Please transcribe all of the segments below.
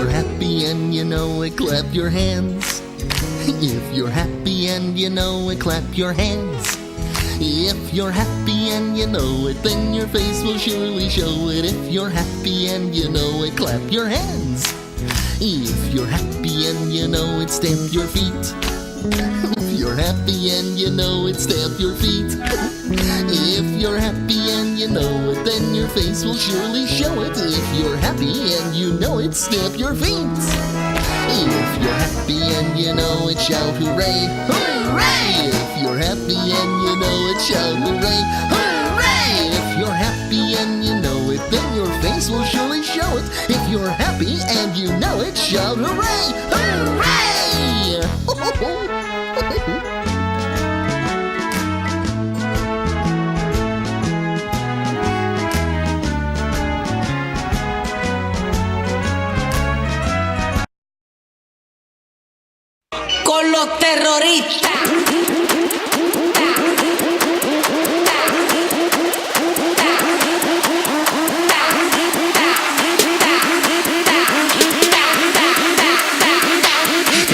you're happy and you know it, clap your hands. If you're happy and you know it, clap your hands. If you're happy and you know it, then your face will surely show it. If you're happy and you know it, clap your hands. If you're happy and you know it, stamp your feet. If you're happy and you know it, stamp your feet. If you're happy and you know it, then your face will surely show it. If you're happy and you know it, stamp your feet. If you're happy and you know it, shout hooray, hooray! If you're happy and you know it, shout hooray, hooray! If you're happy and you know it, then your face will surely show it. If you're happy and you know it, shout hooray, hooray! Con los terroristas.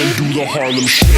And do the Harlem Shake.